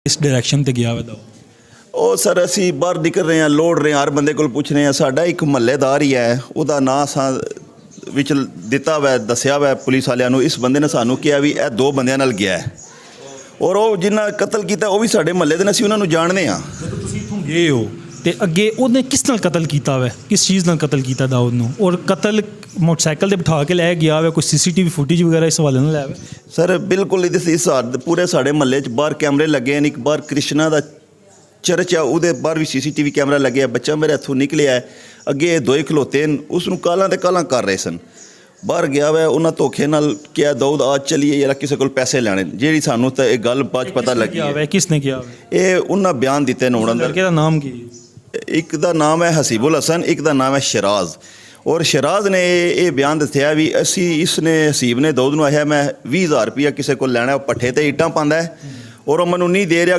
ਇਸ ਡਾਇਰੈਕਸ਼ਨ ਤੇ ਗਿਆ ਵਾ ਦਾਊਦ? ਉਹ ਸਰ ਅਸੀਂ ਬਾਹਰ ਨਿਕਲ ਰਹੇ ਹਾਂ, ਲੋੜ ਰਹੇ ਹਾਂ, ਹਰ ਬੰਦੇ ਕੋਲ ਪੁੱਛ ਰਹੇ ਹਾਂ। ਸਾਡਾ ਇੱਕ ਮਹੱਲੇਦਾਰ ਹੀ ਹੈ, ਉਹਦਾ ਨਾਂ ਅਸਾਂ ਵਿੱਚ ਦਿੱਤਾ ਵਾ, ਦੱਸਿਆ ਵਾ ਪੁਲਿਸ ਵਾਲਿਆਂ ਨੂੰ। ਇਸ ਬੰਦੇ ਨੇ ਸਾਨੂੰ ਕਿਹਾ ਵੀ ਇਹ 2 ਬੰਦਿਆਂ ਨਾਲ ਗਿਆ ਹੈ, ਔਰ ਉਹ ਜਿਨ੍ਹਾਂ ਕਤਲ ਕੀਤਾ ਉਹ ਵੀ ਸਾਡੇ ਮਹੱਲੇ ਦੇ ਨੇ, ਅਸੀਂ ਉਹਨਾਂ ਨੂੰ ਜਾਣਦੇ ਹਾਂ। ਜਦੋਂ ਤੁਸੀਂ ਇੱਥੋਂ ਗਏ ਹੋ ਤੇ ਅੱਗੇ ਉਹਨੇ ਕਿਸ ਨਾਲ ਕਤਲ ਕੀਤਾ ਵਾ, ਕਿਸ ਚੀਜ਼ ਨਾਲ ਕਤਲ ਕੀਤਾ ਦਾਊਦ ਨੂੰ? ਔਰ ਕਤਲ ਮੋਟਰਸਾਈਕਲ ਤੇ ਬਿਠਾ ਕੇ ਲੈ ਗਿਆ ਵਾ, ਕੋਈ CCTV ਫੁਟੇਜ ਵਗੈਰਾ ਇਸ ਹਵਾਲੇ ਨਾਲ ਲੈ ਵਾ? ਸਰ ਬਿਲਕੁਲ ਇਸ ਪੂਰੇ ਸਾਡੇ ਮਹੱਲੇ 'ਚ ਬਾਹਰ ਕੈਮਰੇ ਲੱਗੇ ਨੇ। ਇੱਕ ਬਾਹਰ ਕ੍ਰਿਸ਼ਨਾ ਦਾ ਚਰਚ ਆ, ਉਹਦੇ ਬਾਹਰ ਵੀ CCTV ਕੈਮਰਾ ਲੱਗਿਆ। ਬੱਚਾ ਮੇਰੇ ਹੱਥੋਂ ਨਿਕਲਿਆ ਹੈ, ਅੱਗੇ 2 ਖਲੋਤੇ ਨੇ, ਉਸ ਨੂੰ ਕਾਲਾਂ ਤੇ ਕਾਲਾਂ ਕਰ ਰਹੇ ਸਨ। ਬਾਹਰ ਗਿਆ ਵਾ, ਉਹਨਾਂ ਧੋਖੇ ਨਾਲ ਕਿਹਾ ਦਾਊਦ ਆ ਚੱਲੀਏ ਯਾਰ, ਕਿਸੇ ਕੋਲ ਪੈਸੇ ਲੈਣੇ, ਜਿਹੜੀ ਸਾਨੂੰ ਤਾਂ ਇਹ ਗੱਲ ਬਾਅਦ 'ਚ ਪਤਾ ਲੱਗੀ ਹੈ। ਕਿਸ ਨੇ ਕਿਹਾ? ਇਹ ਉਹਨਾਂ ਬਿਆਨ ਦਿੱਤੇ ਨੇ ਉਹਨਾਂ ਦਾ। ਲੜਕੇ ਦਾ ਨਾਮ ਕੀ? ਇੱਕ ਦਾ ਨਾਮ ਹੈ ਹਸੀਬੁਲ ਹਸਨ, ਇੱਕ ਦਾ ਨਾਮ ਹੈ ਸ਼ਰਾਜ਼। ਔਰ ਸ਼ਰਾਜ਼ ਨੇ ਇਹ ਬਿਆਨ ਦੱਸਿਆ ਵੀ ਇਸਨੇ ਹਸੀਬ ਨੇ ਦਾਊਦ ਨੂੰ ਆਖਿਆ ਮੈਂ 20,000 ਰੁਪਇਆ ਕਿਸੇ ਕੋਲ ਲੈਣਾ, ਉਹ ਪੱਠੇ ਤੇ ਇੱਟਾਂ ਪਾਉਂਦਾ ਹੈ ਔਰ ਉਹ ਮੈਨੂੰ ਨਹੀਂ ਦੇ ਰਿਹਾ।